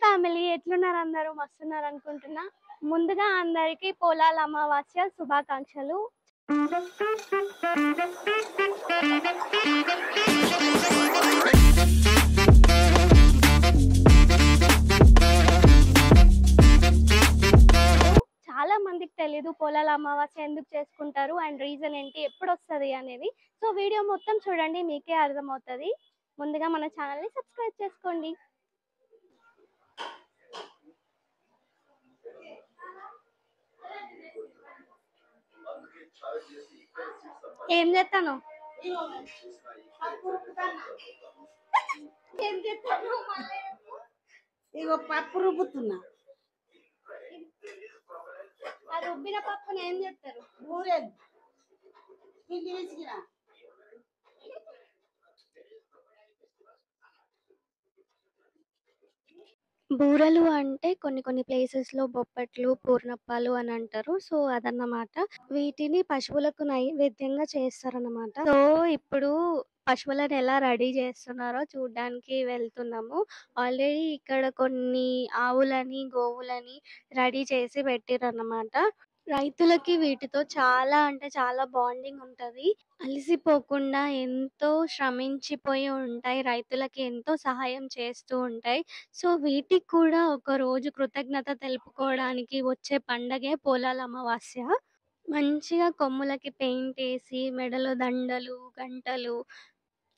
Family ఎట్లున్నారు అందరూ మస్తున్నారు అనుకుంటున్నా. ముందుగా అందరికీ పోలాల అమావాస్య శుభాకాంక్షలు. చాలా మందికి తెలియదు పోలాల అమావాస్య ఎందుకు చేసుకుంటారు అండ్ రీజన్ ఏంటి, ఎప్పుడు వస్తుంది అనేది. సో వీడియో మొత్తం చూడండి, మీకే అర్థమవుతుంది. ముందుగా మన ఛానల్ని సబ్స్క్రైబ్ చేసుకోండి. ఏం చేస్తాను ఇగో పప్పు రుబ్బుతున్నా. ఆ రుబ్బిన పప్పుని ఏం చేస్తారు? ఊరేది పిండి విసిగిన. బూరలు అంటే కొన్ని ప్లేసెస్‌లో బొప్పట్లు, పూర్ణప్పాలు అని అంటారు. సో, అదన్నమాట. వీటిని పశువులకు నైవేద్యంగా చేస్తారన్నమాట. సో, ఇప్పుడు పశువులను ఎలా రెడీ చేస్తున్నారో చూడ్డానికి వెళ్తున్నాము. ఆల్రెడీ ఇక్కడ కొన్ని ఆవులని, గోవులని రెడీ చేసి పెట్టిర్రన్నమాట. రైతులకి వీటితో చాలా అంటే చాలా బాండింగ్ ఉంటది. అలసిపోకుండా ఎంతో శ్రమించిపోయి ఉంటాయి. రైతులకి ఎంతో సహాయం చేస్తూ ఉంటాయి. సో, వీటికి కూడా ఒక రోజు కృతజ్ఞత తెలుపుకోవడానికి వచ్చే పండగే పోలాల అమావాస్య. మంచిగా కొమ్ములకి పెయింటేసి, మెడలో దండలు, గంటలు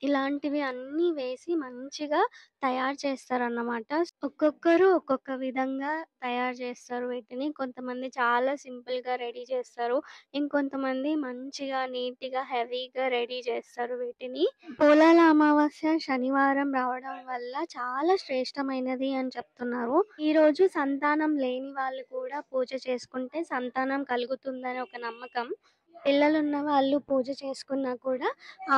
ఇలాంటివి అన్నీ వేసి మంచిగా తయారు చేస్తారన్నమాట. ఒక్కొక్కరు ఒక్కొక్క విధంగా తయారు చేస్తారు వీటిని. కొంతమంది చాలా సింపుల్‌గా రెడీ చేస్తారు. ఇంకొంతమంది మంచిగా, నీట్‌గా, హెవీగా రెడీ చేస్తారు వీటిని. పోలాల అమావాస్య శనివారం రావడం వల్ల చాలా శ్రేష్టమైనది అని చెప్తున్నారు. ఈరోజు సంతానం లేని వాళ్ళు కూడా పూజ చేసుకుంటే సంతానం కలుగుతుందని ఒక నమ్మకం. పిల్లలున్న వాళ్ళు పూజ చేసుకున్నా కూడా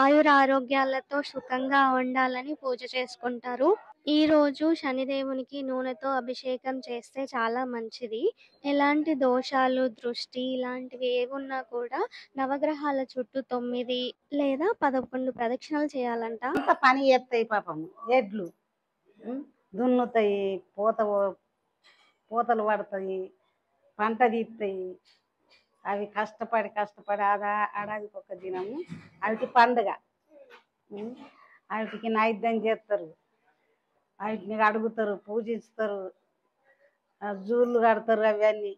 ఆయురారోగ్యాలతో సుఖంగా ఉండాలని పూజ చేసుకుంటారు. ఈరోజు శనిదేవునికి నూనెతో అభిషేకం చేస్తే చాలా మంచిది. ఎలాంటి దోషాలు, దృష్టి ఇలాంటివి ఏవున్నా కూడా నవగ్రహాల చుట్టూ 9 లేదా 11 ప్రదక్షిణలు చేయాలంట. అంత పని చేస్తాయి పాపం ఎడ్లు. దున్నుతాయి, పూతలు పడతాయి, పంట తీస్తాయి. అవి కష్టపడి ఆడాదికి ఒక దినము అవిటి పండుగ. వాటికి నైవేద్యం చేస్తారు, వాటిని అడుగుతారు, పూజిస్తారు, జూళ్ళు కడతారు. అవన్నీ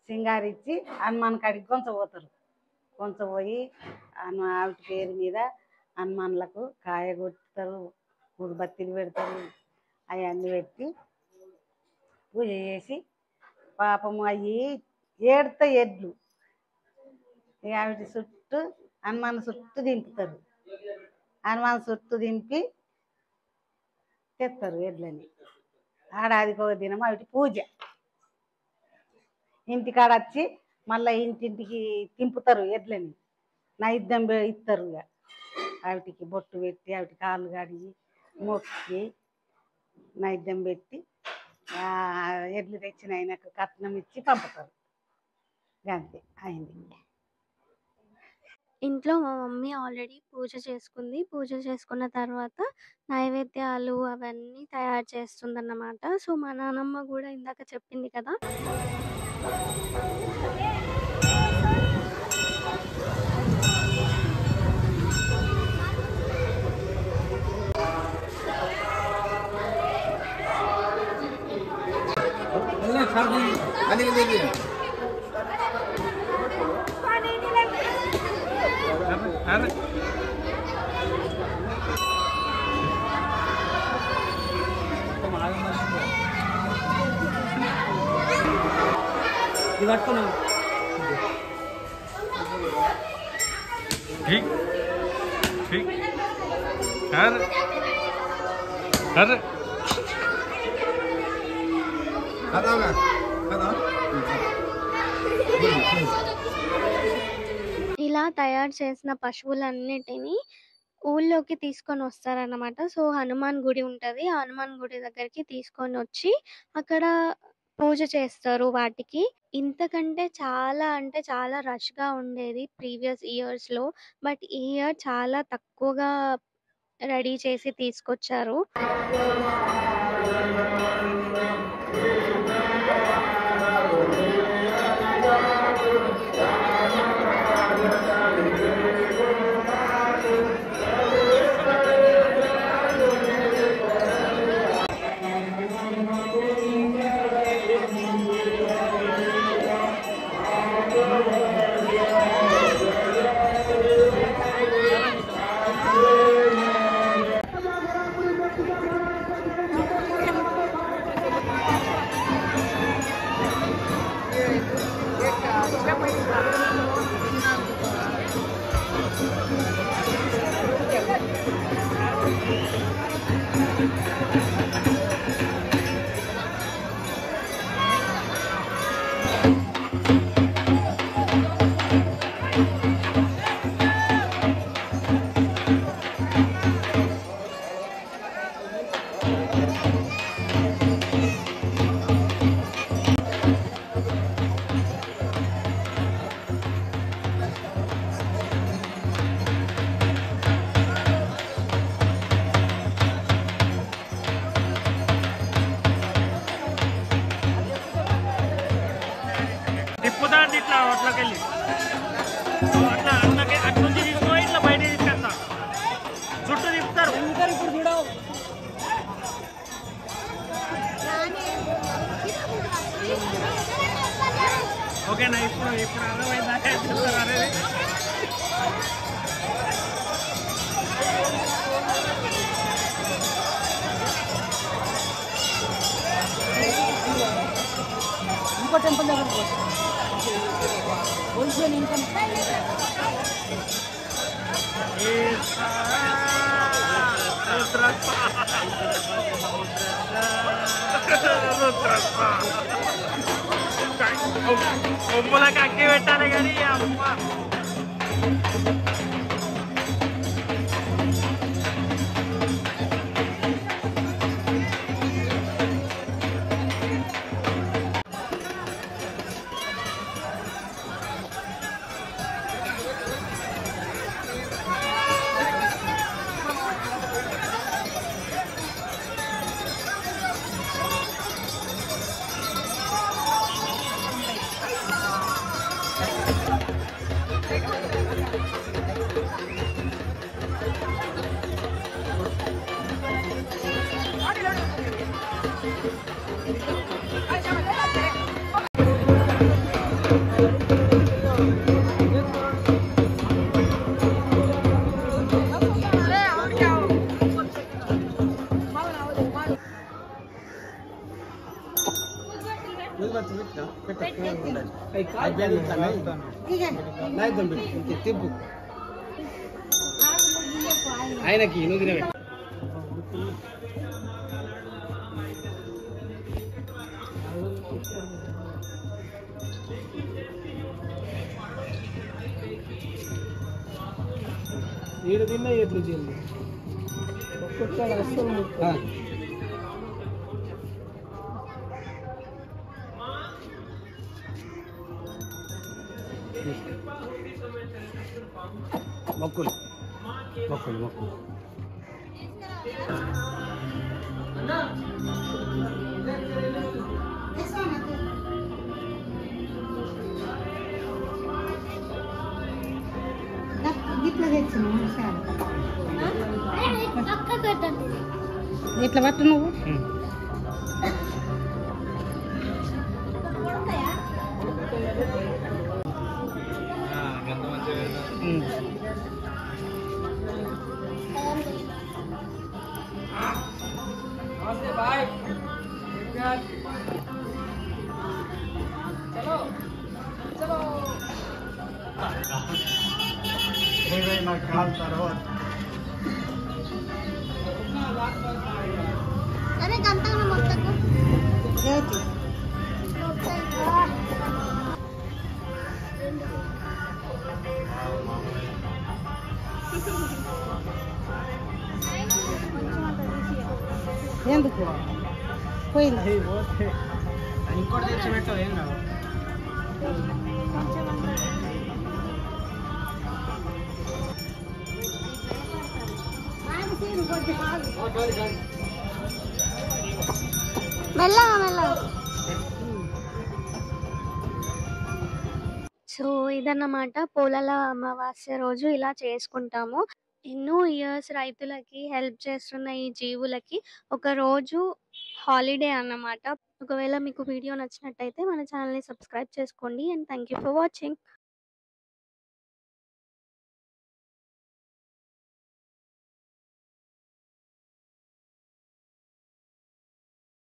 సింగారిచ్చి హనుమాన్ కాడికి కొంచపోయి ఆవిటి పేరు మీద హనుమాన్లకు కాయ కొట్టుతారు, ఊదుబత్తీలు పెడతారు. అవన్నీ పెట్టి పూజ చేసి పాపము అవి ఏడుతాయి ఎడ్లు. ఇక ఆవిడ చుట్టూ హనుమాన్ చుట్టూ దింపుతారు. హనుమాన్ చుట్టూ దింపి తెస్తారు ఎడ్లని. ఆడాదికి ఒక దినం ఆవిడ పూజ. ఇంటికాడ వచ్చి మళ్ళీ ఇంటింటికి తింపుతారు ఎడ్లని, నైవేద్యం ఇస్తారు. ఇక ఆవిటికి బొట్టు పెట్టి ఆవిటి కాళ్ళు కడిగి మొక్కి నైవేద్యం పెట్టి ఎడ్లు తెచ్చిన ఆయనకు కట్నం ఇచ్చి పంపుతారు. అంతే అయింది. ఇంట్లో మా మమ్మీ ఆల్రెడీ పూజ చేసుకుంది. పూజ చేసుకున్న తర్వాత నైవేద్యాలు అవన్నీ తయారు చేస్తుందన్నమాట. సో, మా నానమ్మ కూడా ఇందాక చెప్పింది కదా. ఇలా తయారు చేసిన పశువులన్నిటిని ఊళ్ళోకి తీసుకొని వస్తారన్నమాట. సో, హనుమాన్ గుడి ఉంటది. ఆ హనుమాన్ గుడి దగ్గరికి తీసుకొని వచ్చి అక్కడ పూజ చేస్తారు వాటికి. ఇంతకంటే చాలా అంటే చాలా రష్‌గా ఉండేది ప్రీవియస్ ఇయర్స్‌లో. బట్ ఈ ఇయర్ చాలా తక్కువగా రెడీ చేసి తీసుకొచ్చారు. తిప్పుతాండి ఇట్లా అట్లకి వెళ్ళి అట్లా అట్లకి అటు నుంచి తీసుకొని ఇట్లా బయట తీసుకెళ్తా చుట్టూ తిప్పుతారు ఇప్పుడు చూడవు ఓకేనా ఇప్పుడు ఇప్పుడు అర్థమైందా చెప్తారు అనేది ఇంకో టెంపుల్ దగ్గర హోల్సేల్ ఇంకా కొమ్ములకు అక్కి పెట్టాలి కానీ అమ్మ ఆయనకి నువ్వు తినబెట్టి ఏడు తిన్నా ఎప్పుడు చేయండి ఒక్కొక్కసారి అస్సలు మొక్కులు మొక్కులు మొక్కులు ఇట్లా పట్టు నువ్వు కాల్ తర్వాత అరే గంటగా మొత్తం ఎందుకు పోయింది ఇంకోటి తెచ్చి పెట్టావు ఏం కాదు కొంచెం మెల్లగా మెల్లగా. సో ఇదన్నమాట పోలాల అమావాస్య రోజు ఇలా చేసుకుంటాము. ఎన్నో ఇయర్స్ రైతులకి హెల్ప్ చేస్తున్న ఈ జీవులకి ఒక రోజు హాలిడే అన్నమాట. ఒకవేళ మీకు వీడియో నచ్చినట్టయితే మన ఛానల్‌ని సబ్స్క్రైబ్ చేసుకోండి. And thank you for watching.